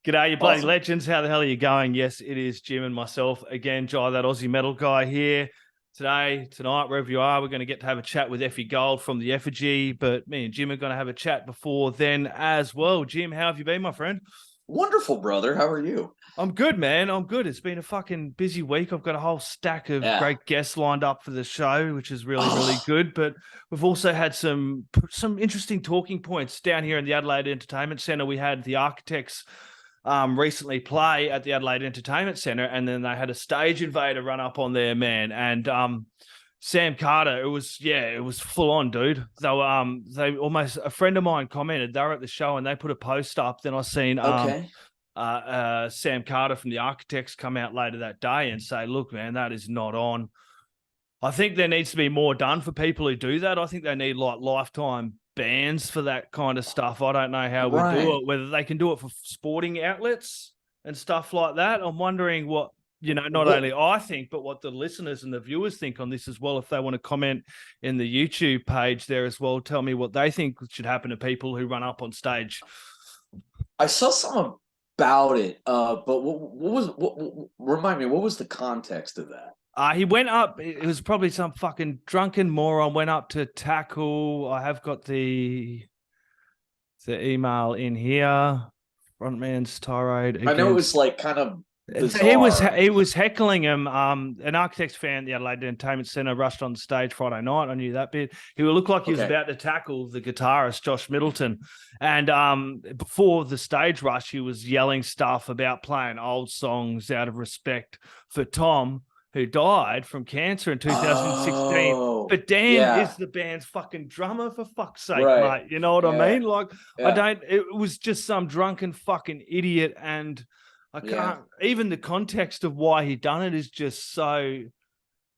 G'day, you bloody Awesome. legends. How the hell are you going? Yes, it is Jim and myself again, Jai, that Aussie metal guy here. Tonight, wherever you are, we're going to get to have a chat with Effie Gold from the Effigy, but me and Jim are going to have a chat before then as well. Jim, how have you been, my friend? Wonderful, brother. How are you? I'm good, man. I'm good. It's been a fucking busy week. I've got a whole stack of Yeah. great guests lined up for the show, which is really, really Oh, good. But we've also had some interesting talking points down here in the Adelaide Entertainment Centre. We had the Architects recently play at the Adelaide Entertainment Centre, and then they had a Stage Invader run up on there, man. And Sam Carter, it was full on, dude. They almost, a friend of mine commented, they were at the show and they put a post up. Then I seen okay. Sam Carter from the Architects come out later that day and say, look, man, that is not on. I think there needs to be more done for people who do that. I think they need like lifetime bans for that kind of stuff. I don't know how we do Right. it, whether they can do it for sporting outlets and stuff like that. I'm wondering what, not What? only I think, but what the listeners and the viewers think on this as well. If they want to comment in the YouTube page there as well, tell me what they think should happen to people who run up on stage. I saw something about it, but remind me, what was the context of that? He went up. It was probably some fucking drunken moron went up to tackle. I have got the email in here. Frontman's tirade I know it was against. like kind of He was bizarre. he was heckling him. An Architects fan at the Adelaide Entertainment Centre rushed on stage Friday night. I knew that bit. He looked like he was Okay. about to tackle the guitarist Josh Middleton, and before the stage rush, he was yelling stuff about playing old songs out of respect for Tom, who died from cancer in 2016. Oh, But Dan yeah. is the band's fucking drummer, for fuck's sake, Right. mate. You know what I Yeah. mean? Like, Yeah. it was just some drunken fucking idiot, and I Yeah. can't, even the context of why he done it is just so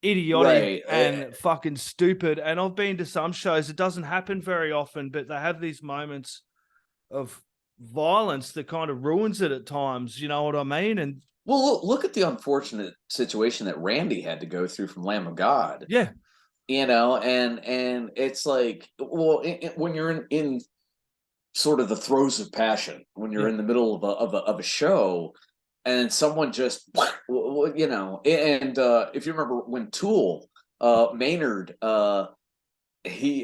idiotic Right. and fucking stupid. And I've been to some shows, it doesn't happen very often, but they have these moments of violence that kind of ruins it at times. You know what I mean? And Well, look at the unfortunate situation that Randy had to go through from Lamb of God. yeah, And it's like, well, when you're in sort of the throes of passion, when you're yeah. in the middle of a show, and someone just and if you remember when Tool, Maynard, he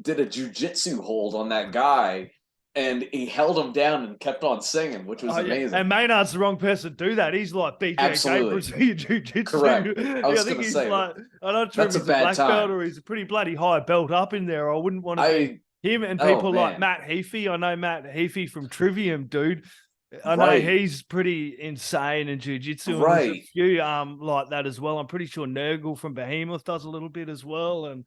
did a jujitsu hold on that guy, and he held him down and kept on singing, which was Oh yeah, amazing. and Maynard's the wrong person to do that. He's like BJ Absolutely Gabriel's correct. jiu-jitsu. I Yeah, I was think gonna he's say like, I'm not sure if that's a he's a bad black belt time. or he's a pretty bloody high belt up in there. I wouldn't want to be I him and Oh people like man, Matt Heafy. I know Matt Heafy from Trivium, dude. I know right, he's pretty insane in jiu-jitsu, and there's a right. few like that as well. I'm pretty sure Nurgle from Behemoth does a little bit as well, and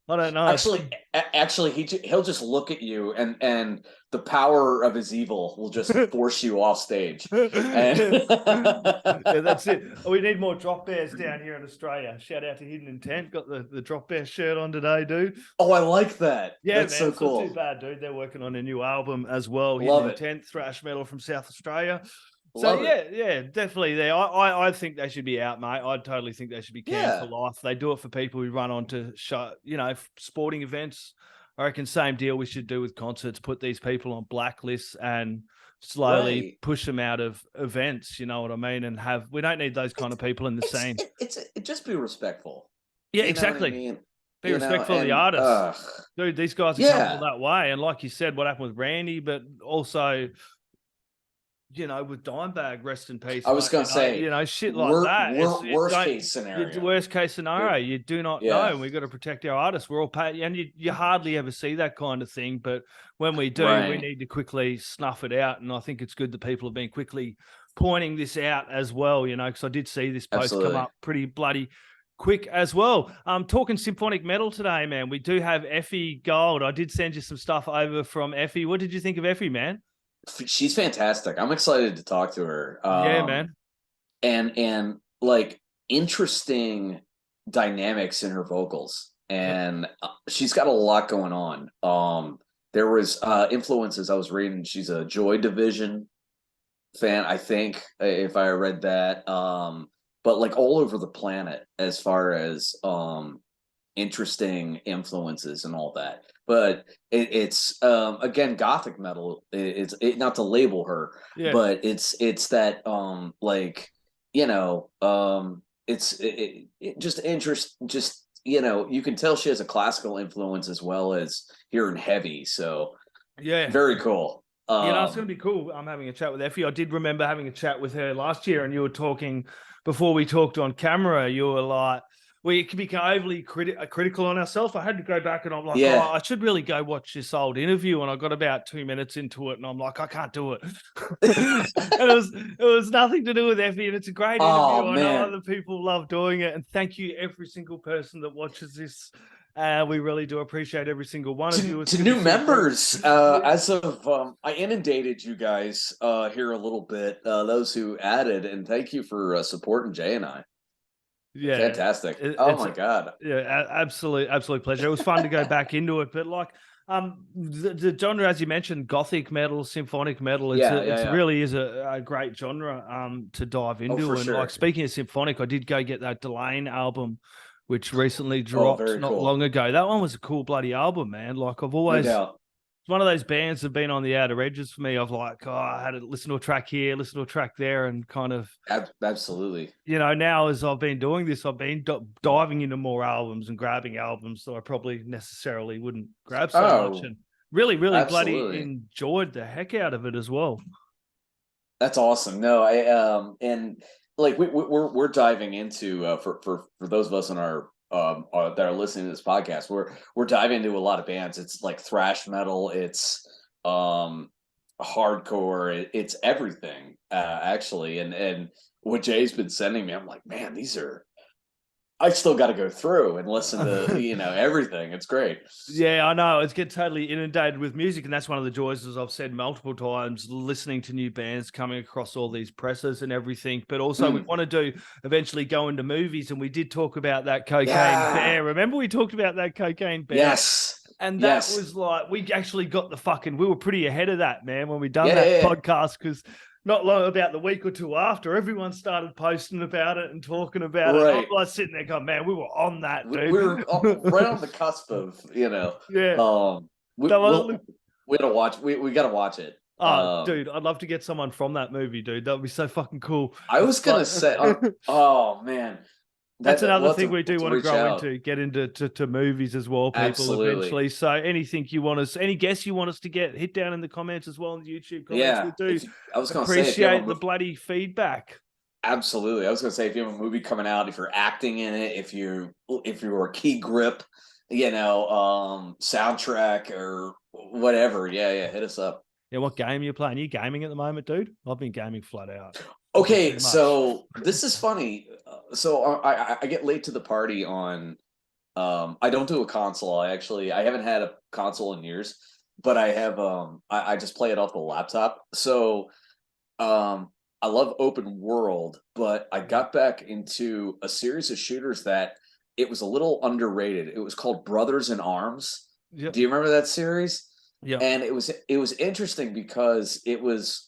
I don't know. Actually, he'll just look at you, and the power of his evil will just force you off stage. And Yeah, that's it. We need more drop bears down here in Australia. Shout out to Hidden Intent. Got the drop bear shirt on today, dude. oh, I like that. Yeah, That's man, so it's not too cool. bad, dude. They're working on a new album as well. Hidden Love it. Intent, thrash metal from South Australia. So Love it. yeah, definitely there. I think they should be out, mate. I totally think they should be canned for Yeah. life. They do it for people who run onto show, sporting events. I reckon same deal we should do with concerts. Put these people on blacklists and slowly Right. push them out of events. You know what I mean? And we don't need those kind of people in the scene. Just be respectful. Yeah, You know what I exactly. mean? Be respectful of the artists. Dude, these guys are coming all Yeah. that way. And like you said, what happened with Randy, but also, with Dimebag, rest in peace. I was Mate, gonna say, shit like that. worst case scenario. Worst case scenario. You do not know. Yeah. And we've got to protect our artists. We're all paid, and you hardly ever see that kind of thing. But when we do, we Right. need to quickly snuff it out. And I think it's good that people have been quickly pointing this out as well. Because I did see this post come up pretty bloody quick as well. Talking symphonic metal today, man. We do have Effie Gold. I did send you some stuff over from Effie. What did you think of Effie, man? She's fantastic. I'm excited to talk to her. Yeah, man. And like interesting dynamics in her vocals, and she's got a lot going on. There was influences I was reading. She's a Joy Division fan, I think, if I read that. But like all over the planet, as far as interesting influences and all that. But it's again, gothic metal. It's not to label her, Yeah. but it's that like, it just just, you can tell she has a classical influence as well as hearing heavy. So Yeah. very cool. It's going to be cool. I'm having a chat with Effie. I did remember having a chat with her last year, and you were talking before we talked on camera. You were like, we can be overly critical on ourselves. I had to go back and I'm like, oh, Yeah. I should really go watch this old interview. And I got about 2 minutes into it, and I'm like, I can't do it. And it was nothing to do with Effie, and it's a great interview. Oh I know man. other people love doing it, and thank you every single person that watches this. We really do appreciate every single one of you. It's To good to new see it grow. members, as of I inundated you guys here a little bit, those who added, and thank you for supporting Jay and I. Yeah, Fantastic. Oh it's my god. absolute pleasure. It was fun to go back into it, but like the genre, as you mentioned, gothic metal, symphonic metal, Yeah, it's yeah. really is a great genre to dive Oh, into. for And like sure. speaking of symphonic, I did go get that Delane album, which recently Oh, dropped very not cool. long ago. That one was a cool bloody album, man. Like I've No always doubt. it's one of those bands that have been on the outer edges for me. Of like, oh, I had to listen to a track here, listen to a track there, and kind of Absolutely. now as I've been doing this, I've been diving into more albums and grabbing albums that I probably necessarily wouldn't grab so much, Oh, and really, really bloody absolutely. enjoyed the heck out of it as well. That's awesome. No, I and like we're diving into for those of us in our that are listening to this podcast, we're diving into a lot of bands. It's like thrash metal, it's um hardcore, it's everything actually. And what Jay's been sending me, I'm like, man, these are I still got to go through and listen to everything. It's great. Yeah, I know. It's get totally inundated with music, and that's one of the joys, as I've said multiple times, listening to new bands coming across all these presses and everything. But also, we Mm, want to do eventually go into movies, and we did talk about that Cocaine yeah. Bear. Remember, we talked about that Cocaine Bear, Yes. and that Yes. was like we actually got we were pretty ahead of that, man, when we done Yeah, that yeah, yeah. podcast, because not long about the week or two after, everyone started posting about it and talking about it. And I'm Right. like sitting there going, man, we were on that, We, dude. we were right on the cusp of, Yeah. we That we'll was, we gotta watch we gotta watch it. oh, dude, I'd love to get someone from that movie, dude. That would be so fucking cool. I was gonna But say, oh man, that's another thing we we'll have do to want to reach grow out. into, get into to movies as well, people, Absolutely. eventually. So anything you want us, any guests you want us to get, hit down in the comments as well in the YouTube comments. We Yeah. do I was gonna say, if you have a appreciate the bloody feedback. absolutely, I was gonna say, if you have a movie coming out, if you're acting in it, if you're a key grip, soundtrack or whatever, yeah, hit us up. Yeah, what game are you playing? Are you gaming at the moment, dude? I've been gaming flat out. Probably Okay, too much. so this is funny. So I get late to the party on. I don't do a console. I haven't had a console in years, but I have. I just play it off the laptop. So I love open world, but I got back into a series of shooters that it was a little underrated. It was called Brothers in Arms. Yep. Do you remember that series? Yep. And it was interesting because it was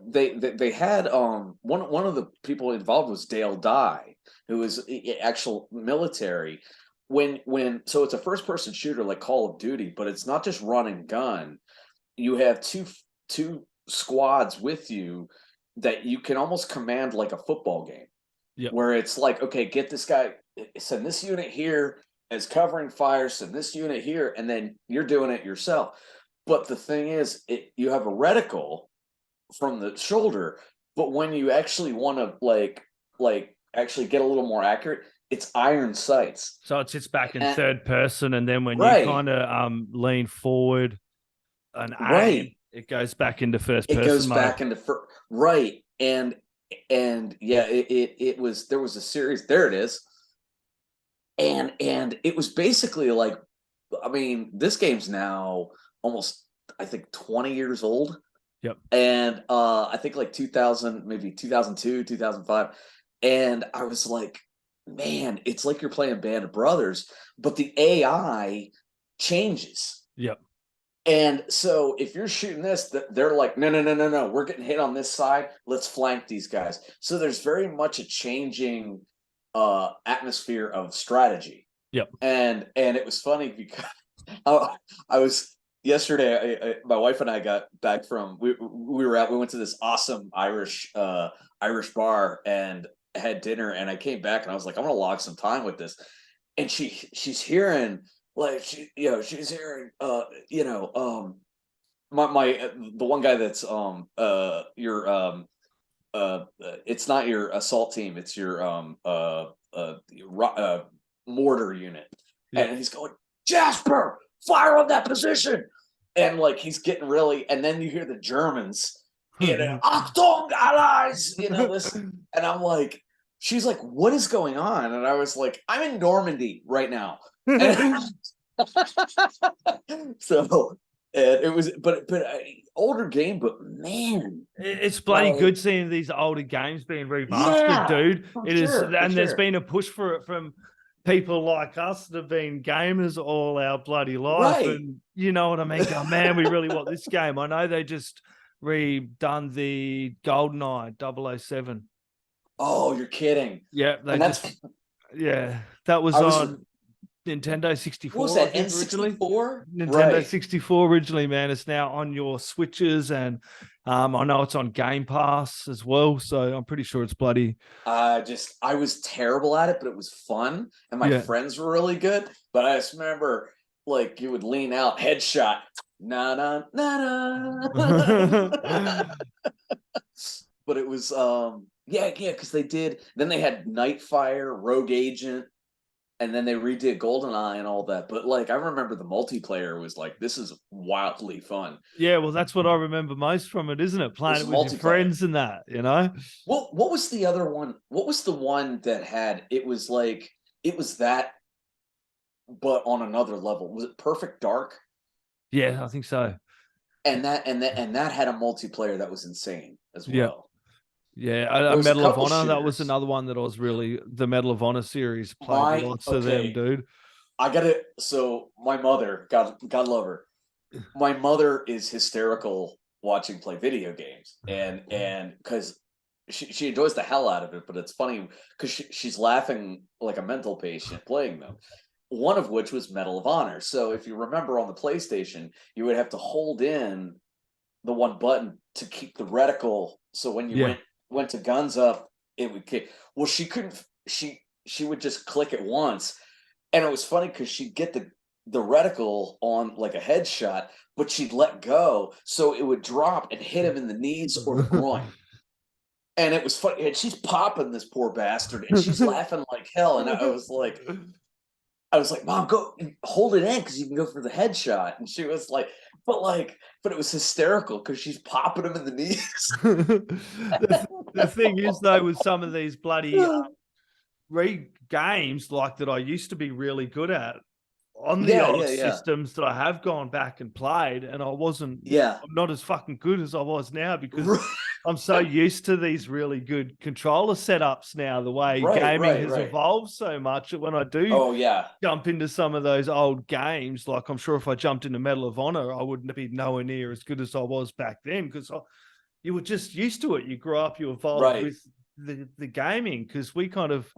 they had one of the people involved was Dale Dye, who was actual military. When so it's a first person shooter like Call of Duty, but it's not just run and gun. You have two squads with you that you can almost command like a football game, Yep. where it's like, okay, get this guy, send this unit here as covering fire, send this unit here, and then you're doing it yourself. But the thing is, you have a reticle from the shoulder, but when you actually want to actually get a little more accurate, it's iron sights. So it sits back in And, third person, and then when you right, kind of lean forward and aim, right. it goes back into first It person goes mode. back into right, and yeah, it was there was a series. There it is, and it was basically like, I mean, this game's now almost, I think, 20 years old. Yep. And I think like 2000, maybe 2002, 2005. And I was like, man, it's like you're playing Band of Brothers, but the AI changes. Yep. And so if you're shooting this, they're like, no, we're getting hit on this side. Let's flank these guys. So there's very much a changing atmosphere of strategy. Yep. And it was funny because I was yesterday. My wife and I got back from we went to this awesome Irish bar and had dinner, and I came back and I was like, I'm gonna log some time with this, and she's hearing like she's hearing my the one guy that's your it's not your assault team, it's your mortar unit, Yep. and he's going, Jasper, fire on that position, and like he's getting really, and then you hear the Germans, Achtung allies, this, and I'm like, she's like, what is going on? And I was like, I'm in Normandy right now, and so it was, but older game, but man, It's bloody good seeing these older games being remastered, dude. It is, and there's been a push for it from people like us that have been gamers all our bloody life, right. and you know what I mean. Go, man, we really want this game. I know they just redone the GoldenEye 007. Oh, you're kidding. Yeah, they And just, yeah, that was I was, on Nintendo what 64, was I that, think, originally. N64? Nintendo Right. 64 originally, man. It's now on your Switches, and I know it's on Game Pass as well. So I'm pretty sure it's bloody. I was terrible at it, but it was fun, and my Yeah. friends were really good. But I just remember, like, you would lean out, headshot, na na na na. But it was, yeah, because they did. Then they had Nightfire, Rogue Agent, and then they redid GoldenEye and all that. But like, I remember the multiplayer was like, this is wildly fun. Yeah, well, that's what I remember most from it, isn't it? It Playing was it with your multiplayer. friends and that, you know? What was the other one? What was the one that had, it was like, it was that, but on another level? Was it Perfect Dark? Yeah, I think so. And that had a multiplayer that was insane as Yeah. well. Yeah, There a was a Medal of couple Honor. That was shooters. another one that I was really, the Medal of Honor series. Played lots of them, Okay, dude. I gotta. So my mother, God love her, my mother is hysterical watching play video games, and because she enjoys the hell out of it, but it's funny because she's laughing like a mental patient playing them. One of which was Medal of Honor. So if you remember on the PlayStation, you would have to hold in the one button to keep the reticle. So when you Yeah. went to guns up, it would kick. Well, she couldn't. She would just click it once, and it was funny because she'd get the reticle on like a headshot, but she'd let go, so it would drop and hit him in the knees or the groin. And it was funny, and she's popping this poor bastard, and she's laughing like hell. And I was like, Mom, go hold it in because you can go for the headshot. And she was like, but it was hysterical because she's popping him in the knees. The thing is, though, with some of these bloody games like that I used to be really good at on the old Yeah. systems that I have gone back and played, and I'm not as fucking good as I was now because I'm so used to these really good controller setups now, the way gaming has evolved so much that when I do jump into some of those old games, like I'm sure if I jumped into Medal of Honor, I wouldn't be nowhere near as good as I was back then because you were just used to it. You grew up, you evolved with the gaming because we kind of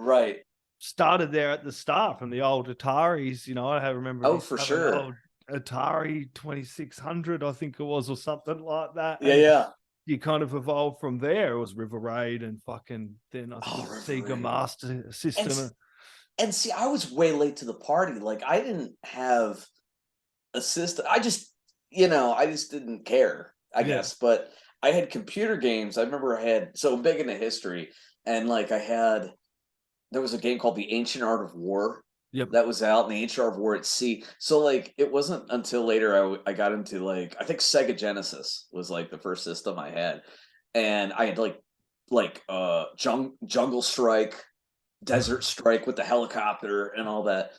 started there at the start from the old Ataris. You know, I remember for sure. old Atari 2600, I think it was, or something like that. Yeah. You kind of evolved from there. It was River Raid and fucking then I think Sega Master System. And see, I was way late to the party. Like I didn't have a system. I just didn't care, I guess. But I had computer games. I remember I had, so big into history, and like there was a game called The Ancient Art of War. Yep. That was out in the Ancient Art of War at Sea. So like it wasn't until later I got into like, I think Sega Genesis was like the first system I had. And I had Jungle Strike, Desert Strike with the helicopter and all that.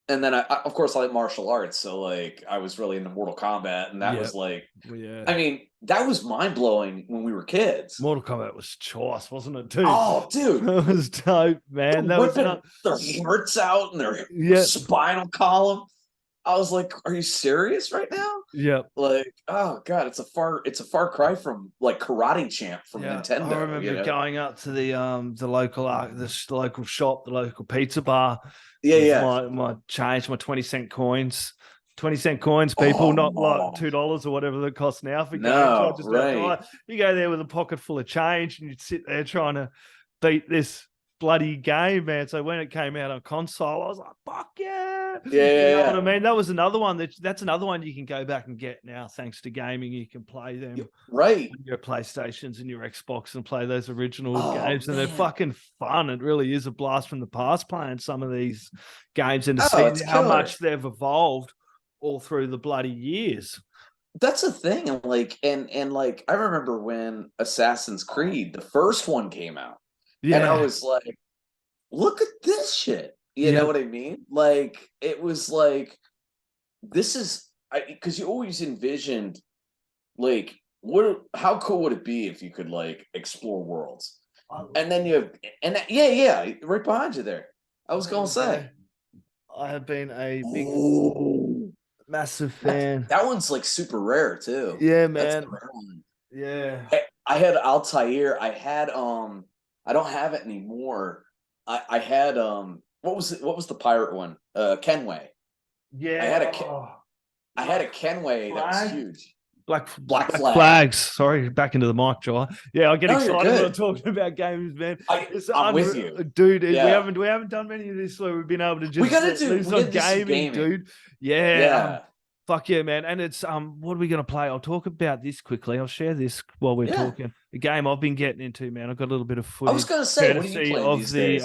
And then I of course I like martial arts, so like I was really into Mortal Kombat, and that was like, I mean, that was mind blowing when we were kids. Mortal Kombat was choice, wasn't it, dude? Oh, dude, that was dope, man. That was whipping their hearts out and their spinal column. I was like, are you serious right now? Yeah. Like, oh god, it's a far cry from like Karate Champ from Yeah, I Nintendo, remember going up to the local the local shop, the local pizza bar Yeah, with yeah. my change, my 20-cent coins. 20-cent coins, people, not like Oh $2 or whatever that costs now for games. I no, just about right. die. You go there with a pocket full of change and you'd sit there trying to beat this bloody game, man. So when it came out on console, I was like, fuck yeah. Yeah, You yeah, know what I yeah. mean? That was another one that's another one you can go back and get now, thanks to gaming. You can play them Right. your PlayStations and your Xbox and play those original Oh games, and they're man. fucking fun. It really is a blast from the past playing some of these games and to Oh, see it's how killer. much they've evolved all through the bloody years. That's a thing. And like and like I remember when Assassin's Creed, the first one came out, and I Yeah, was like, look at this shit. You know yeah, what I mean? Like it was like this is I because you always envisioned like how cool would it be if you could like explore worlds? And then you have yeah, yeah, right behind you there. I was there gonna we go. say. I have been a big, Ooh. massive That fan. that one's like super rare too. Yeah, That's a man. rare one. Yeah, I had Altair. I don't have it anymore. I had what was the pirate one? Kenway. I yeah. had Oh, I had Black a Kenway that was Flag. huge. Black Black Black Flag. Flags. Sorry, back into the mic, Joy. Yeah, I get No, you're excited when I'm good. talking about games, man. It's I'm with unreal, you. dude. Yeah. We haven't done many of this where we've been able to just lose We on gotta do some gaming, gaming. dude. Yeah, Yeah. fuck yeah, man. And it's what are we gonna play? I'll talk about this quickly. I'll share this while we're Yeah. talking. The game I've been getting into, man. I've got a little bit of I was footage gonna say, what are you courtesy playing of these the days?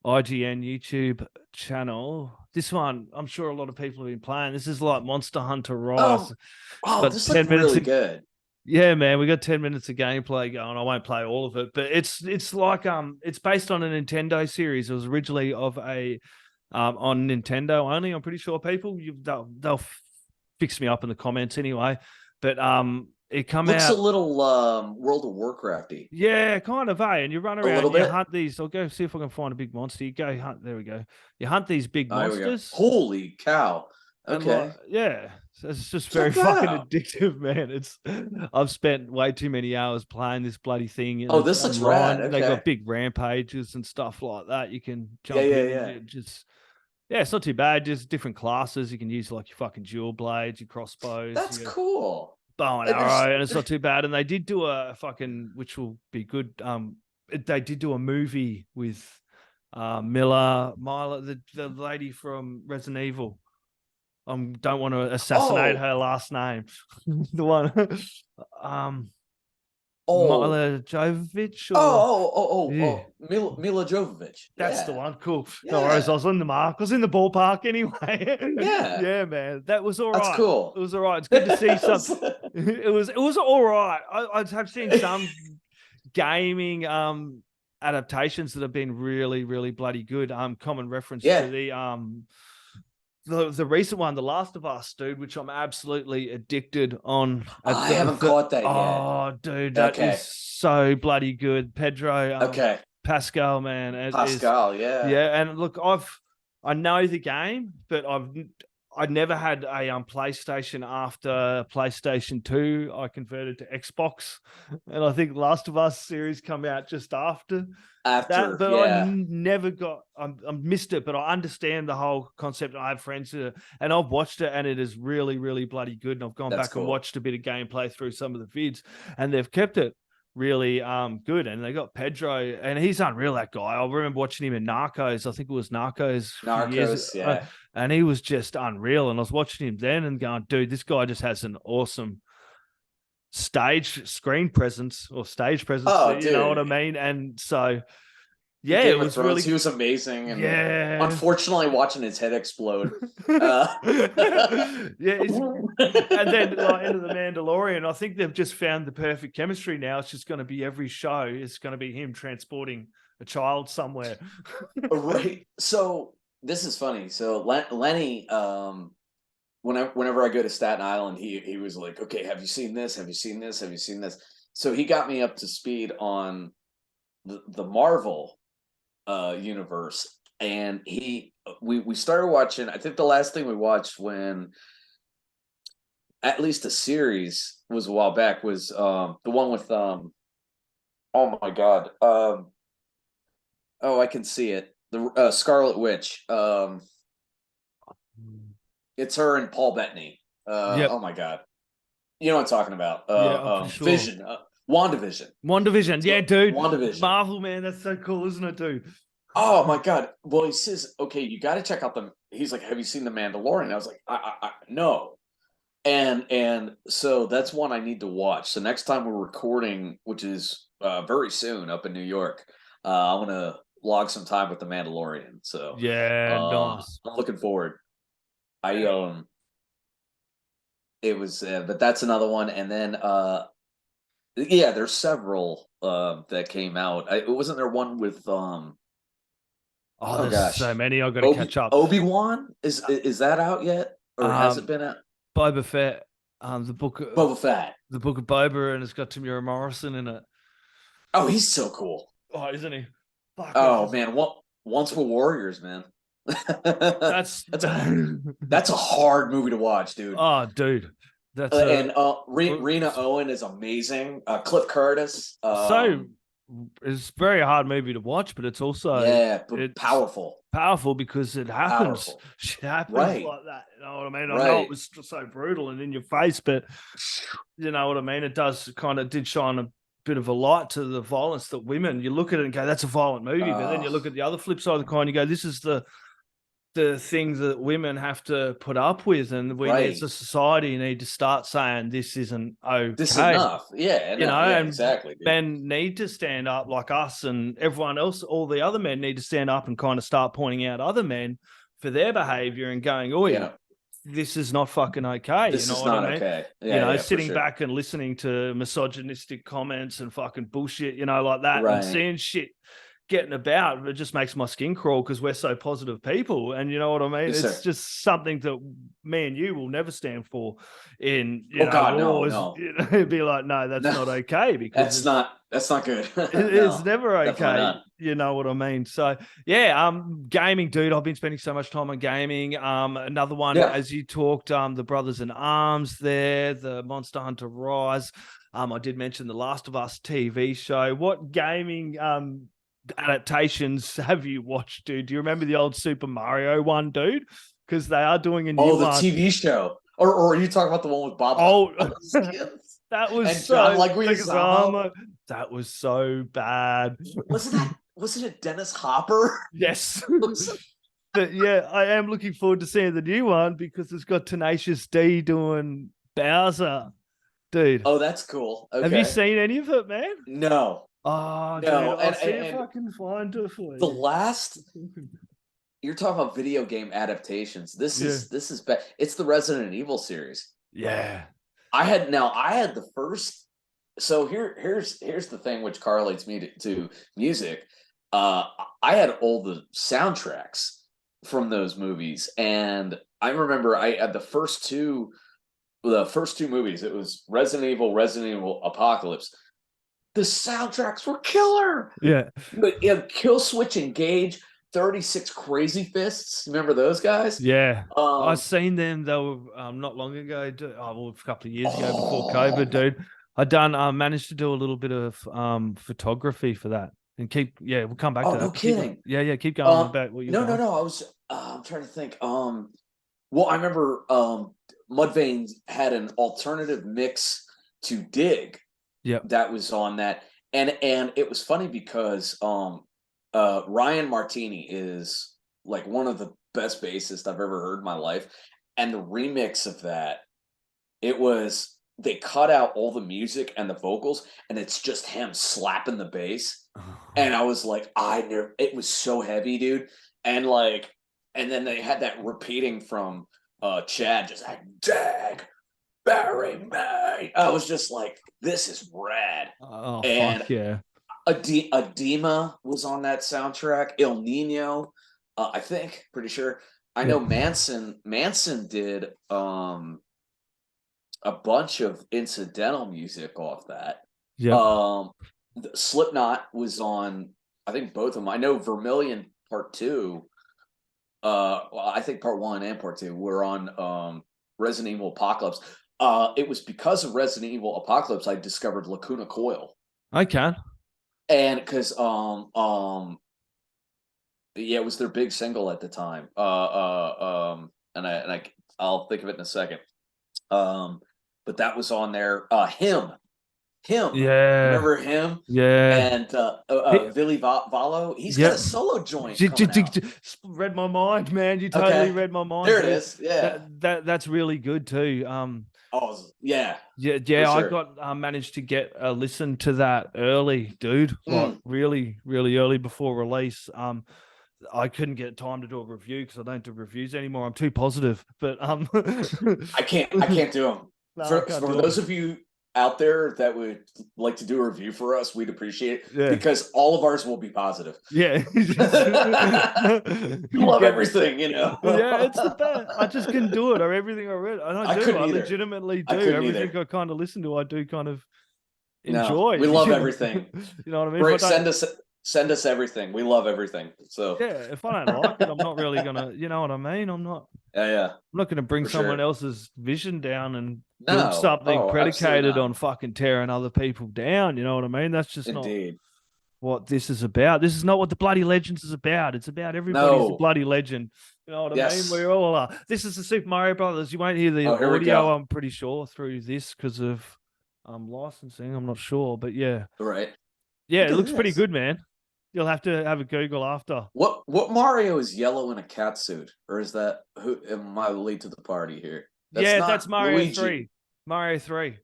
IGN YouTube channel. This one, I'm sure a lot of people have been playing. This is like Monster Hunter Rise. Um, It's oh, got this looked 10 minutes really of good. yeah, man, we got 10 minutes of gameplay going. I won't play all of it, but it's like it's based on a Nintendo series. It was originally of a on Nintendo only. I'm pretty sure people they'll fix me up in the comments anyway. But it come Looks a out little World of Warcrafty. yeah, kind of, and you run A around, little you bit. hunt these. I'll go see if I can find a big monster. You go hunt. There we go. You hunt these big Oh, here we go. monsters, Holy cow. and like, Okay. yeah, so it's just very Check that fucking out. addictive, man. It's I've spent way too many hours playing this bloody thing, and Oh, it's this looks rad. online. They Okay. got big rampages and stuff like that. You can Yeah, jump yeah, in and yeah. just yeah, it's not too bad. Just different classes. You can use like your fucking dual blades, your crossbows, That's your cool. bow and And there's arrow, and it's there's not too bad. And they did do a fucking, which will be good. They did do a movie with Mila, the lady from Resident Evil. Don't want to assassinate oh, her last name. The one, um, oh, Mila Jovovich, or yeah, Mila Jovovich. that's the Yeah. one. Cool. No worries. I Yeah. was on the mark. I was in the ballpark anyway. Yeah. Yeah, man. That was all That's right. It cool. was all right. It's good to see some. It was all right. I have seen some gaming adaptations that have been really, really bloody good. Common reference to Yeah. the recent one, The Last of Us, dude, which I'm absolutely addicted on at I haven't caught that yet. oh dude, that is Okay. so bloody good. Pedro Okay. Pascal, man, it is Pascal, yeah. yeah. And look, I know the game, but I never had a PlayStation after PlayStation 2. I converted to Xbox, and I think Last of Us series come out just after that. After, But yeah. never got I missed it. But I understand the whole concept. I have friends and I've watched it, and it is really, really bloody good. And I've gone That's back and cool. watched a bit of gameplay through some of the vids, and they've kept it really good. And they got Pedro, and he's unreal, that guy. I remember watching him in Narcos. I think it was Narcos a few years Narcos, ago, yeah. and he was just unreal. And I was watching him then and going, dude, this guy just has an awesome stage presence, Oh, you know what I dude. mean? And so In yeah, it Game of was Thrones, he really was amazing, and yeah. unfortunately, watching his head explode. Yeah, and then like into the Mandalorian, I think they've just found the perfect chemistry now. It's just going to be every show is going to be him transporting a child somewhere. Right. So this is funny. So Lenny, whenever I go to Staten Island, he was like, "Okay, have you seen this? Have you seen this? Have you seen this?" So he got me up to speed on the Marvel universe, and we started watching. I think the last thing we watched when at least a series was a while back was the one with oh my god oh I can see it, the Scarlet Witch. It's her and Paul Bettany. Yep. Oh my god, you know what I'm talking about? Yeah, for sure. Vision, WandaVision. WandaVision. Yeah, So, dude. WandaVision. Marvel, man, that's so cool, isn't it, dude? Oh my god. Well, he says, okay, you got to check out the. He's like, have you seen the Mandalorian? I was like, no. And so that's one I need to watch. So next time we're recording, which is very soon up in New York, I'm gonna log some time with the Mandalorian. So Yeah, nice. I'm looking forward. I it was, but that's another one. And then yeah, there's several that came out. Wasn't there one with Oh, oh there's gosh, so many I've got to catch up. Obi-Wan is that out yet, or has it Um, been out? Boba Fett, Boba Fett. the book of Boba, and it's got Tamura Morrison in it. Oh, he's so cool. Oh, isn't he? Fuck, Oh man, what Once Were Warriors, man. that's That's a hard movie to watch, dude. oh, dude, that's And Rena Owen is amazing. Cliff Curtis. So it's a very hard movie to watch, but it's also Yeah, but it's powerful. powerful because it happens. Powerful. Shit happens Right. like that. You know what I mean? I know Right. it was so brutal and in your face, but you know what I mean? It does kind of did shine a bit of a light to the violence that women, you look at it and go, that's a violent movie. But then you look at the other flip side of the coin, you go, this is the things that women have to put up with, and we Right. as a society need to start saying this isn't okay. This is enough. Yeah, You know, yeah, and exactly. Dude. men need to stand up like us, and everyone else, all the other men need to stand up and kind of start pointing out other men for their behavior and going, oh, Yeah. this is not fucking okay. This you know is what not I mean? okay. Yeah, you know, yeah, for sitting sure. back and listening to misogynistic comments and fucking bullshit, you know, like that, Right. and seeing shit getting about, it just makes my skin crawl because we're so positive people. And you know what I mean? Yes, it's sir. just something that me and you will never stand for in, God, wars. no. You know, it'd be like, no, that's not okay, because that's not good. it's never definitely okay. not. You know what I mean? So yeah, gaming, dude. I've been spending so much time on gaming. Another one, Yeah. as you talked, the Brothers in Arms there, the Monster Hunter Rise. I did mention the Last of Us TV show. What gaming adaptations have you watched, dude? Do you remember the old Super Mario one, dude? Because they are doing a new the one. TV show. Or are you talking about the one with Bob? Oh, that was and so John Leguizamo? That was so bad. Wasn't it Dennis Hopper? Yes. But yeah, I am looking forward to seeing the new one because it's got Tenacious D doing Bowser, dude. Oh, that's cool. Okay. Have you seen any of it, man? No. Oh, No, dude, I'll and- see and- if I can find it for you. The last you're talking about video game adaptations. This is bad. It's the Resident Evil series. Yeah. I had the first. So here's the thing which correlates me to music. I had all the soundtracks from those movies, and I remember I had the first two movies. It was Resident Evil Apocalypse. The soundtracks were killer. Yeah. But Kill Switch Engage, 36 Crazy Fists. Remember those guys? Yeah. I've seen them though not long ago. A couple of years ago before COVID, dude. I managed to do a little bit of photography for that. And we'll come back to that. No kidding. Keep going about what you're No. I was I'm trying to think. Well, I remember Mudvayne had an alternative mix to Dig. Yeah. That was on that. And it was funny because Ryan Martini is like one of the best bassists I've ever heard in my life. And the remix of that, they cut out all the music and the vocals, and it's just him slapping the bass. And I was like, it was so heavy, dude. And then they had that repeating from Chad, just like, Dag, bury me. I was just like, this is rad. Oh, and fuck yeah. Adema was on that soundtrack. Il Nino, I think, pretty sure. I know Manson did a bunch of incidental music off that. Yeah. Slipknot was on, I think, both of them. I know Vermilion Part 2 well, I think part 1 and part 2 were on Resident Evil Apocalypse. It was because of Resident Evil Apocalypse I discovered Lacuna Coil. Okay. And because yeah, it was their big single at the time. I'll think of it in a second. But that was on there. Him. Yeah. Remember him? Yeah. And He- Billy Valo. He's got a Yep. solo joint coming out. Read my mind, man. You totally Okay, read my mind, there it dude. is. Yeah. That's really good too. Oh, yeah, Yeah, for I sure. got managed to get a listen to that early, dude. Like Mm. really, really early before release. I couldn't get time to do a review because I don't do reviews anymore. I'm too positive. But I can't do them. no, I can't For do those them. of you out there that would like to do a review for us, we'd appreciate it Yeah, because all of ours will be positive. yeah. You love Get everything, you know. yeah, it's the best. I just couldn't do it. Everything I read, and I I do. couldn't I either. legitimately I do. couldn't Everything either. I kind of listen to, I do kind of No, enjoy. we love You everything. know what I mean? If I Great, don't, send us everything. We love everything. So yeah, if I don't like it, I'm not really gonna. You know what I mean? yeah, I'm not gonna bring for someone sure. else's vision down and build No, something oh, absolutely predicated not. on fucking tearing other people down. You know what I mean? That's just not Indeed. what this is about. This is not what the bloody legends is about. It's about everybody's a No. bloody legend. You know what I mean? Yes. We all are. This is the Super Mario Brothers. You won't hear the Oh, here we audio, go. I'm pretty sure, through this because of licensing. I'm not sure, but yeah. All right. Yeah, Look it at looks pretty this. good, man. You'll have to have a Google after. What Mario is yellow in a cat suit, or is that who am I late to the party here? That's Yeah, not that's Mario Luigi. 3. Mario 3.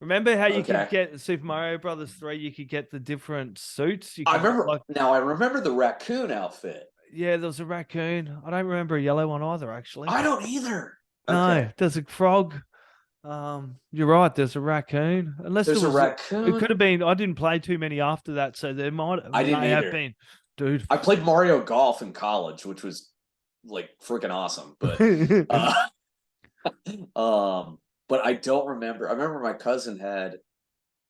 Remember how you could Okay. get Super Mario Brothers 3, you could get the different suits? You I could get remember like now. I remember the raccoon outfit. yeah, there was a raccoon. I don't remember a yellow one either, actually. I don't either. No, Okay. there's a frog. You're right. There's a raccoon. Unless there There's a was, it could raccoon. have been. I didn't play too many after that, so there I didn't may have either. been, dude. I played Mario Golf in college, which was like freaking awesome. Um, but I don't remember. I remember my cousin had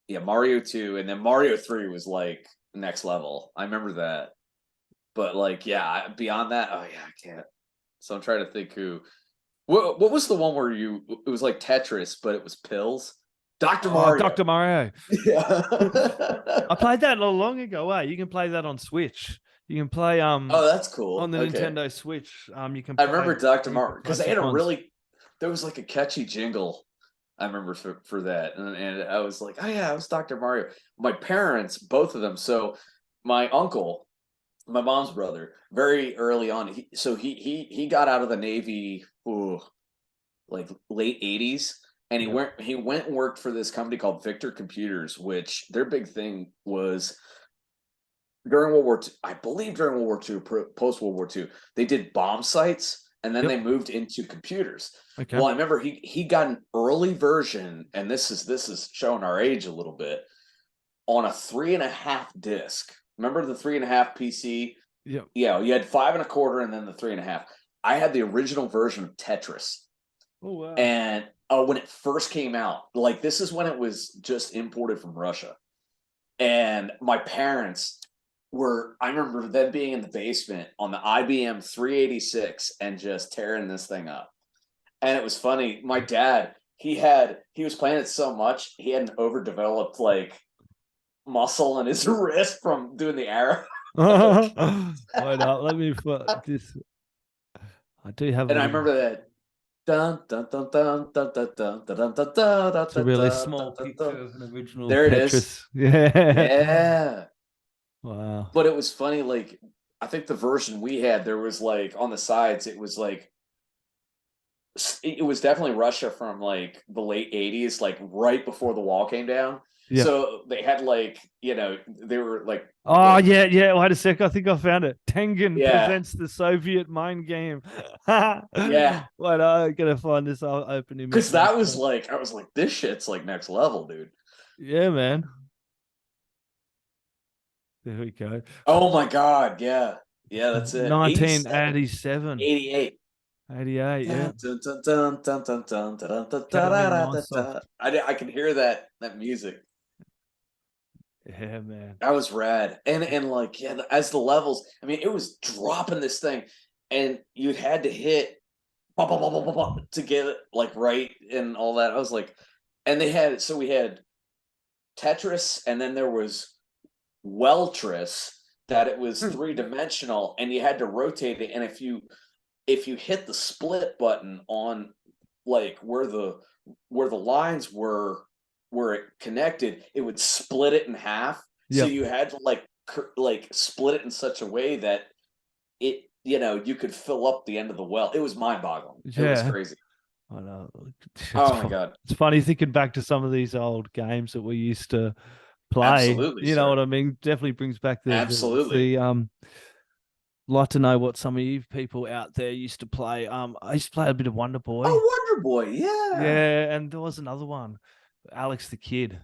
Mario 2, and then Mario 3 was like next level. I remember that. But like, yeah, beyond that, oh yeah, I can't. So I'm trying to think who. What was the one where you? It was like Tetris, but it was pills. Doctor Oh, Mario. Dr. Mario. Yeah. I played that not long ago. You can play that on Switch. You can play Oh, that's on cool. the Okay. Nintendo Switch. You can I play remember Doctor pretty Mario because they had basic a ones. really. There was like a catchy jingle. I remember for that, and I was like, oh yeah, it was Doctor Mario. My parents, both of them. So my uncle, my mom's brother, very early on, he got out of the Navy. Ooh, like late 80s, and Yep. he went and worked for this company called Victor Computers, which their big thing was during World War II. I believe during World War II, post World War II, they did bomb sites, and then Yep. they moved into computers. Okay. Well, I remember he got an early version, and this is showing our age a little bit, on a 3.5 disc. Remember the 3.5 PC? Yep. Yeah, you had 5.25 and then the 3.5. I had the original version of Tetris. Oh wow. And when it first came out, like this is when it was just imported from Russia. And my parents I remember them being in the basement on the IBM 386 and just tearing this thing up. And it was funny. My dad, he was playing it so much, he had an overdeveloped like muscle in his wrist from doing the arrow. Wait up. Let me put this. I do have a And I little. remember that. Dun, dun, dun, dun, dun, dun, dun, dun, dun, dun, dun, It's a dun, really dun, small dun, dun. picture of an original There it is. Tetris. Yeah. Yeah. Wow. But it was funny, like I think the version we had, there was like on the sides, it was like it was definitely Russia from like the late 80s, like right before the wall came down. Yep. So they had like, they were Oh like yeah, yeah. Wait a sec. I think I found it. Tengen yeah, presents the Soviet mind game. Wait, yeah. I gotta find this. I'll open image. Cause that was like I was like, this shit's like next level, dude. Yeah, man. There we go. Oh my god, yeah. Yeah, that's it. 87, 1987, 88. 88. Yeah. Dun, dun, dun, dun, dun, dun, dun, dun, dun, Could da, have da, been da, my da, da. soft. I can hear that music. Yeah, man. That was rad. And like, yeah, as the levels, I mean, it was dropping this thing. and you had to hit blah, blah, blah, blah, blah, blah, to get it like right and all that. I was like, and we had Tetris, and then there was Weltris, that it was 3-dimensional, and you had to rotate it. And if you hit the split button on like where the lines where it connected, it would split it in half. So Yep. you had to like split it in such a way that it, you could fill up the end of the well. It was mind-boggling. It was Yeah. crazy. I know. Oh my god. It's funny thinking back to some of these old games that we used to play. Absolutely, You know what sir. I mean? Definitely brings back Absolutely. like to know what some of you people out there used to play. I used to play a bit of Wonder Boy. Oh, Wonder Boy. Yeah. Yeah, and there was another one, Alex the Kid.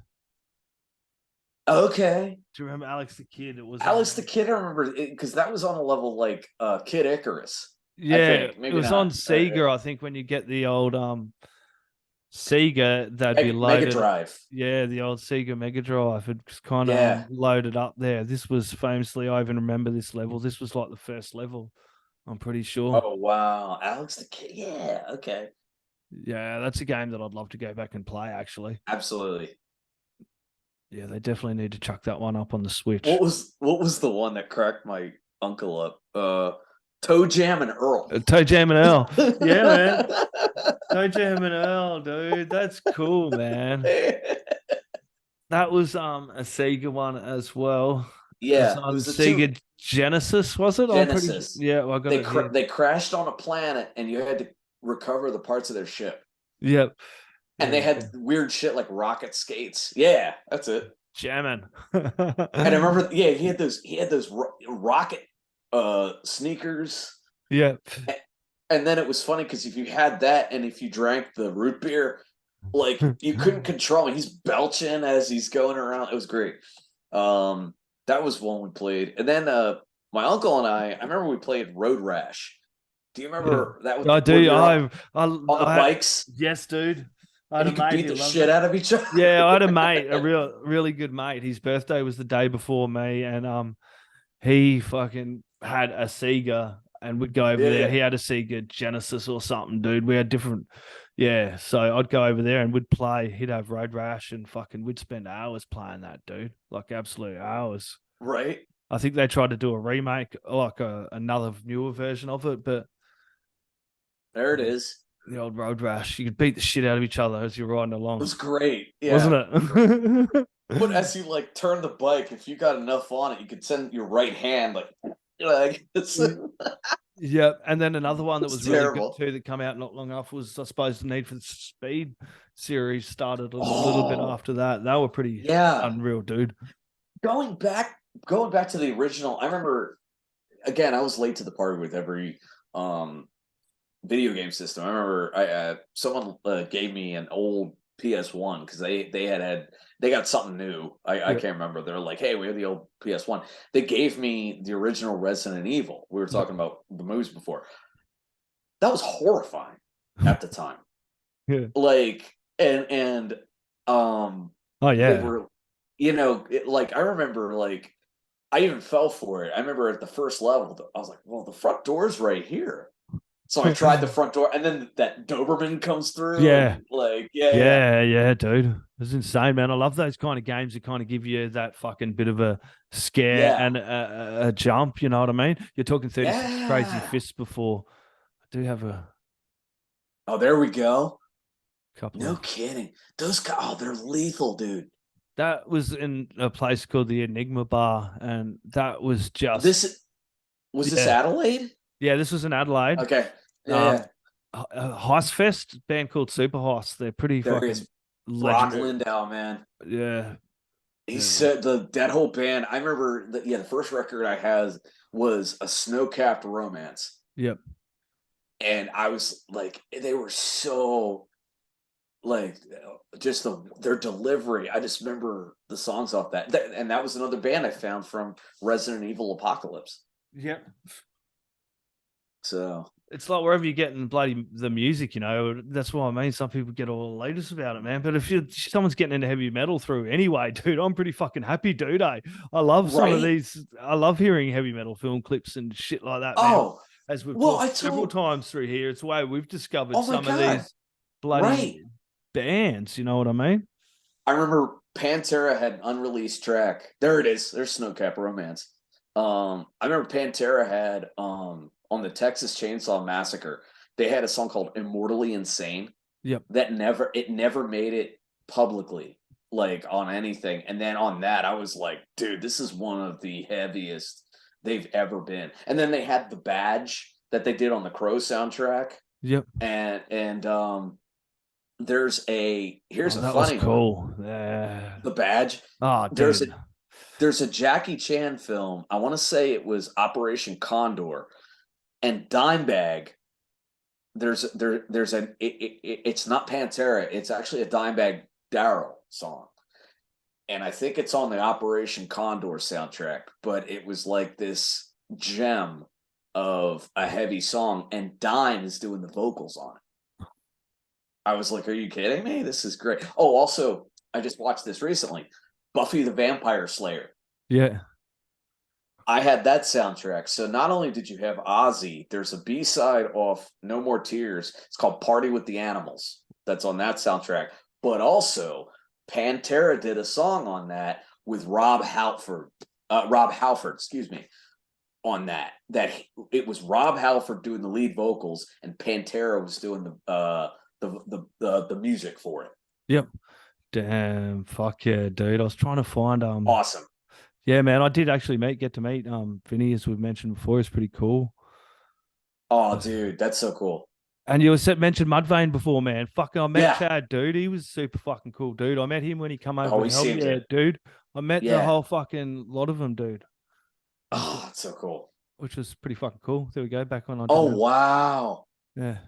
Okay. Do you remember Alex the Kid? It was Alex the Kid, I remember because that was on a level like Kid Icarus. I yeah, think it maybe was on not. Sega, I think, when you get the old Sega, that'd be Mega loaded. Drive. Yeah, the old Sega Mega Drive. It's kind of Yeah. loaded up there. This was famously, I even remember this level. This was like the first level, I'm pretty sure. Oh wow, Alex the Kid. Yeah. Okay. Yeah, that's a game that I'd love to go back and play, actually. Absolutely. Yeah, they definitely need to chuck that one up on the Switch. What was the one that cracked my uncle up? Toe Jam and Earl. Toe Jam and Earl. Yeah, man. Toe Jam and Earl, dude. That's cool, man. That was a Sega one as well. It was Yeah, it on was the two Sega Genesis, was it? I'm pretty sure. Genesis. Yeah, well, I got it here. They crashed on a planet, and you had to recover the parts of their ship. Yep. And they Yeah, had weird shit like rocket skates. Yeah, that's it. jamming. And I remember, yeah, he had those rocket sneakers. Yep. And then it was funny because if you had that and if you drank the root beer, like you couldn't control him. He's belching as he's going around. It was great. That was one we played. And then my uncle and I remember we played Road Rash. Do you Yeah. remember that I where do. you're on the I bikes yes, dude. I had and a you could mate beat who the loved shit it. out of each other? Yeah, I had a mate, a really good mate. His birthday was the day before me, and he fucking had a Sega and would go over there. Yeah. He had a Sega Genesis or something, dude. We had different, yeah. So I'd go over there and we'd play. He'd have Road Rash and fucking, we'd spend hours playing that, dude. Like absolute hours. Right. I think they tried to do a remake, like another newer version of it, but There it is. the old Road Rash, you could beat the shit out of each other as you're riding It along, was great. wasn't Yeah. it? But as you like turn the bike, if you got enough on it, you could send your right hand like it's, Yeah, and then another one that it's was really good terrible. too that came out not long after was, I suppose, the Need for Speed series started a little bit Oh after that. They were pretty yeah. unreal, dude. Going back going back to the original, I remember again, I was late to the party with every video game system. I remember someone gave me an old PS1 because they got something new. I Yep, can't remember. They're like, hey, we have the old PS1. They gave me the original Resident Evil. We were yep. talking about the movies before. That was horrifying at the time. Yeah. Like and Oh they yeah. were, like I remember like I even fell for it. I remember at the first level, I was like, well, the front door's right here. So I tried the front door, and then that Doberman comes through, Yeah. and like, yeah, yeah, Yeah, dude. It's insane, man. I love those kind of games that kind of give you that fucking bit of a scare yeah, and a jump. You know what I mean? You're talking 36 Crazy yeah. Fists before. I do have a Oh, there we go. couple No of. kidding. Those guys, oh, they're lethal, dude. That was in a place called the Enigma Bar, and that was just This was this yeah, Adelaide? yeah. This was in Adelaide. Okay, yeah, Um, yeah. Heist Fest band called Super Heist. They're pretty There he fucking is. Brock legendary. Lindau, man. Yeah, He yeah, said that whole band. I remember that. Yeah, the first record I had was a Snow-Capped Romance, yep. and I was like, they were so like just their delivery. I just remember the songs off and that was another band I found from Resident Evil Apocalypse. Yep. So It's like wherever you're getting bloody the music, that's why I mean some people get all the latest about it, man. But if someone's getting into heavy metal through anyway, dude, I'm pretty fucking happy, dude. I love some of right? these. I love hearing heavy metal film clips and shit like that, man. Oh, as we've Well, I talked several told. times through here. It's the way we've discovered Oh my some of god! these bloody Right. bands. You know what I mean? I remember Pantera had an unreleased track. There it is. There's Snowcap Romance. I remember Pantera had on the Texas Chainsaw Massacre. They had a song called "Immortally Insane" Yep. that never made it publicly, like on anything. And then on that, I was like, dude, this is one of the heaviest they've ever been. And then they had the badge that they did on the Crow soundtrack, Yep. and here's Oh, a that was funny one. cool. Yeah. The badge. Oh, There's a dude. there's a Jackie Chan film. I want to say it was Operation Condor, and Dimebag. It's not Pantera. It's actually a Dimebag Darrell song, and I think it's on the Operation Condor soundtrack. But it was like this gem of a heavy song, and Dime is doing the vocals on it. I was like, "Are you kidding me? This is great." Oh, also, I just watched this recently. Buffy the Vampire Slayer. Yeah. I had that soundtrack. So not only did you have Ozzy, there's a B-side off No More Tears. It's called Party with the Animals. That's on that soundtrack. But also, Pantera did a song on that with Rob Halford, excuse me, on that. It was Rob Halford doing the lead vocals, and Pantera was doing the music for it. Yep. Damn. Fuck yeah, dude. I was trying to find Awesome. Yeah, man. I did actually get to meet Vinny, as we've mentioned before. It's pretty cool. Oh, dude, that's so cool. And you mentioned Mudvayne before, man. Fucking, I met Yeah. Chad, dude. He was super fucking cool, dude. I met him when he come over Oh, and he helped me. seemed Yeah, it. dude. I met the Yeah. whole fucking lot of them, dude. Oh, that's so cool. Which was pretty fucking cool. There we go. Back on. I Oh, didn't have. wow. Yeah.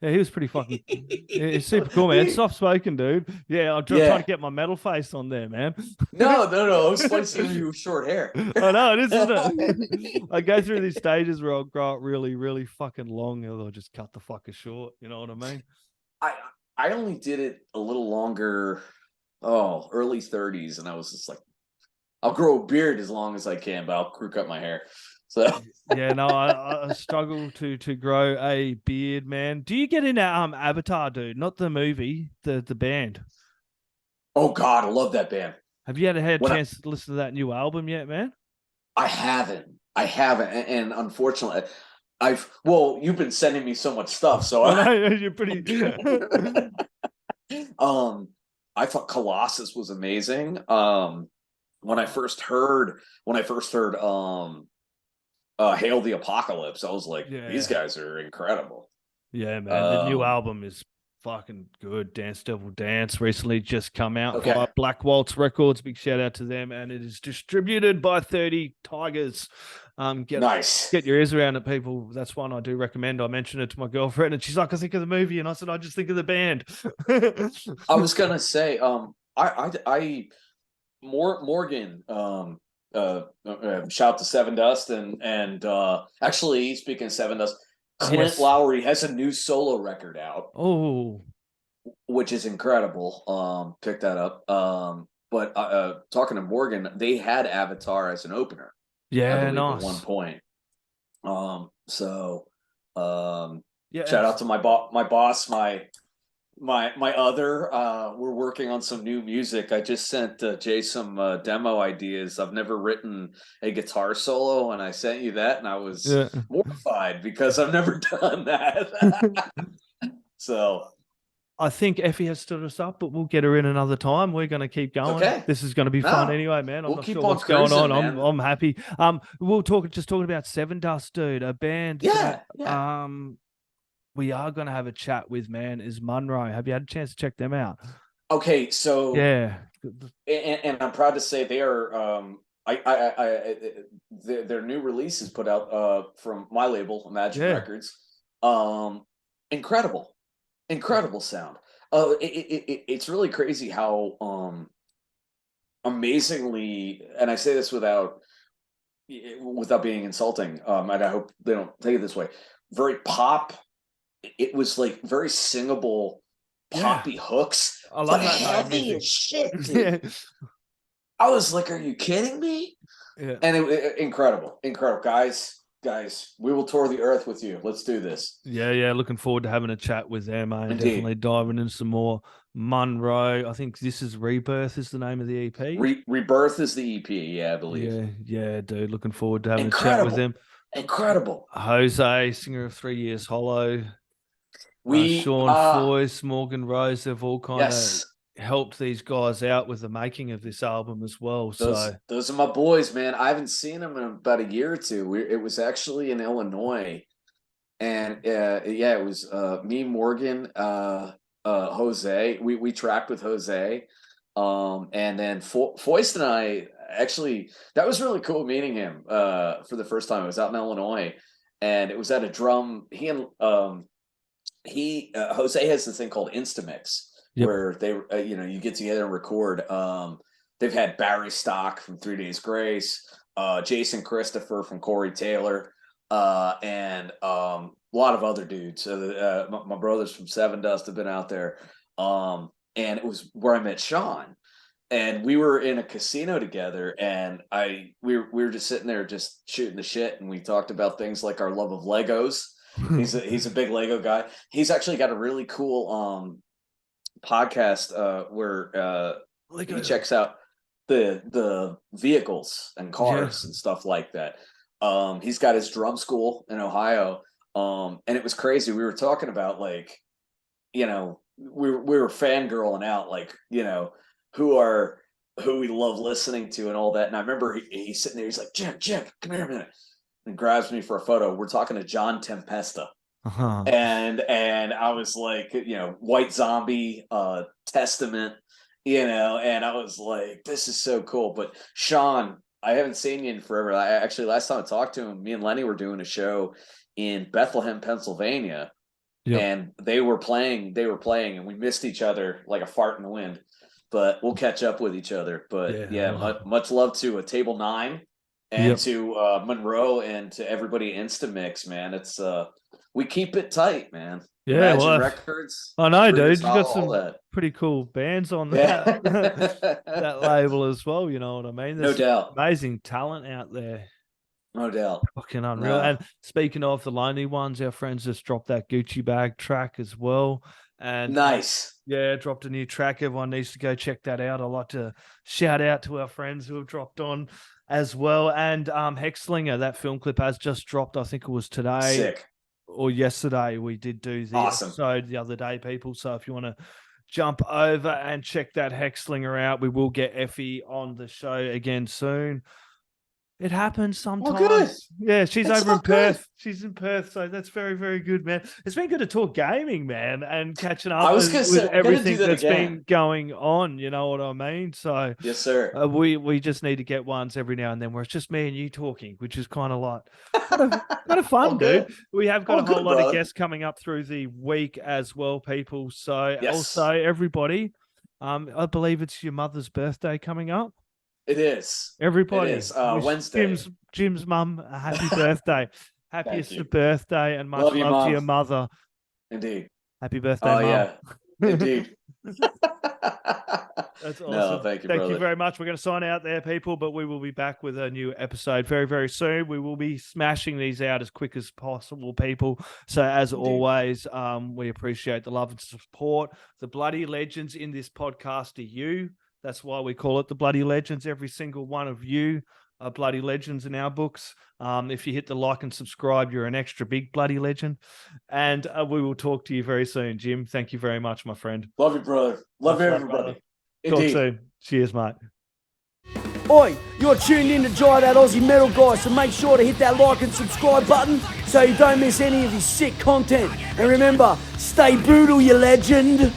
Yeah, he was pretty fucking. It's super cool, man. Soft spoken, dude. Yeah, I'm trying to Yeah. get my metal face on there, man. No. I was spicy with you with short hair. I know it is, isn't it? I go through these stages where I'll grow up really, really fucking long, and I'll just cut the fucker short. You know what I mean? I only did it a little longer. Oh, early 30s, and I was just like, I'll grow a beard as long as I can, but I'll crew cut my hair. So Yeah, no, I struggle to grow a beard, man. Do you get into Avatar, dude? Not the movie, the band. oh god, I love that band. Have you had a When chance to listen to that new album yet, man? I haven't. I haven't, and unfortunately, you've been sending me so much stuff, so I know you're pretty. I thought Colossus was amazing. When I first heard Hail the Apocalypse, I was like, these Yeah, guys are incredible. yeah, man. The new album is fucking good. Dance Devil Dance recently just come out Okay. via Black Waltz Records. Big shout out to them, and it is distributed by 30 Tigers. Nice. Get your ears around it, people. That's one I do recommend. I mentioned it to my girlfriend, and she's like, "I think of the movie," and I said, "I just think of the band." I was gonna say, Morgan, shout out to Seven Dust, and actually, speaking of Seven Dust, Clint Yes. Lowry has a new solo record out, Oh, which is incredible. Pick that up. But talking to Morgan, they had Avatar as an opener, I yeah, believe, at one nice. point. So, Yeah, shout out to my boss, my other. We're working on some new music. I just sent Jay some demo ideas. I've never written a guitar solo, and I sent you that, and I was yeah. mortified because I've never done that. So I think Effie has stood us up, but we'll get her in another time. We're going to keep going. okay, This is going to be fun no, anyway, man. I'm we'll not keep sure on what's going on. cruising, man. I'm happy. We'll talking about Seven Dust, dude, a band Yeah. we are going to have a chat with, man, is Munro. Have you had a chance to check them out? Okay, so Yeah. and I'm proud to say they are. Their new release is put out from my label, Imagine Records. Incredible sound. It's really crazy how amazingly, and I say this without being insulting, and I hope they don't take it this way. Very pop. It was like very singable, poppy hooks. I love that heavy as shit, dude. I was like, "Are you kidding me?" Yeah. And incredible, guys. guys, we will tour the earth with you. Let's do this. Yeah. Looking forward to having a chat with them, and Indeed. definitely diving into some more Monroe. I think this is Rebirth is the name of the EP. Rebirth is the EP, yeah, I believe. Yeah, dude. Looking forward to having a chat with them. Incredible. Jose, singer of 3 Years Hollow. Sean Foyce, Morgan Rose, they've all kind of helped these guys out with the making of this album as well. Those are my boys, man. I haven't seen them in about a year or two. It was actually in Illinois, and it was me, Morgan, Jose. We tracked with Jose, and then Foyce and I actually, that was really cool meeting him for the first time. I was out in Illinois, and it was at a drum. Jose has this thing called Instamix, where they you get together and record. They've had Barry Stock from 3 Days Grace, Jason Christopher from Corey Taylor, and a lot of other dudes. My brothers from Seven Dust have been out there, and it was where I met Sean. And we were in a casino together, and we were just sitting there just shooting the shit, and we talked about things like our love of Legos. He's a big Lego guy. He's actually got a really cool podcast where he checks out the vehicles and cars and stuff like that. He's got his drum school in Ohio, and it was crazy. We were talking about, like, we were fangirling out, like, who we love listening to and all that. And I remember he's sitting there. He's like, Jim, come here a minute. And grabs me for a photo. We're talking to John Tempesta. And I was like, White Zombie, Testament, and I was like, this is so cool. But Sean, I haven't seen you in forever. Last time I talked to him, me and Lenny were doing a show in Bethlehem, Pennsylvania, and they were playing, and we missed each other like a fart in the wind. But we'll catch up with each other. But much love to Table 9. And to Monroe and to everybody Instamix, man. It's we keep it tight, man. Yeah, Imagine Records. I know, dude. You got some pretty cool bands on that that label as well. You know what I mean? There's no doubt. Amazing talent out there. No doubt. Fucking unreal. No. And speaking of the Lonely Ones, our friends just dropped that Gucci Bag track as well. And nice. Dropped a new track. Everyone needs to go check that out. I'd like to shout out to our friends who have dropped on as well. And Hexlinger, that film clip has just dropped. I think it was today. Sick. Or yesterday. We did do the episode the other day, people. So if you want to jump over and check that Hexlinger out, we will get Effie on the show again soon. It happens sometimes. Oh, good. Yeah, she's over in Perth. Good. She's in Perth, so that's very, very good, man. It's been good to talk gaming, man, and catching up with everything that's been going on. You know what I mean? So yes, sir. We just need to get ones every now and then where it's just me and you talking, which is kind of like kind of fun, dude. We have got a whole lot of guests coming up through the week as well, people. So also everybody, I believe it's your mother's birthday coming up. It is. Everybody. It is. Wednesday. Jim's mum, a happy birthday. Happiest birthday, and much love to your mother. Indeed. Happy birthday, Mum. Yeah. Indeed. That's awesome. No, thank you, brother. Thank you very much. We're going to sign out there, people, but we will be back with a new episode very, very soon. We will be smashing these out as quick as possible, people. So as always, we appreciate the love and support. The bloody legends in this podcast are you. That's why we call it the Bloody Legends. Every single one of you are bloody legends in our books. If you hit the like and subscribe, you're an extra big bloody legend. And we will talk to you very soon, Jim. Thank you very much, my friend. Love you, brother. Love everybody. Talk soon. Cheers, mate. Oi, you're tuned in to Jai, that Aussie metal guy, so make sure to hit that like and subscribe button so you don't miss any of his sick content. And remember, stay brutal, you legend.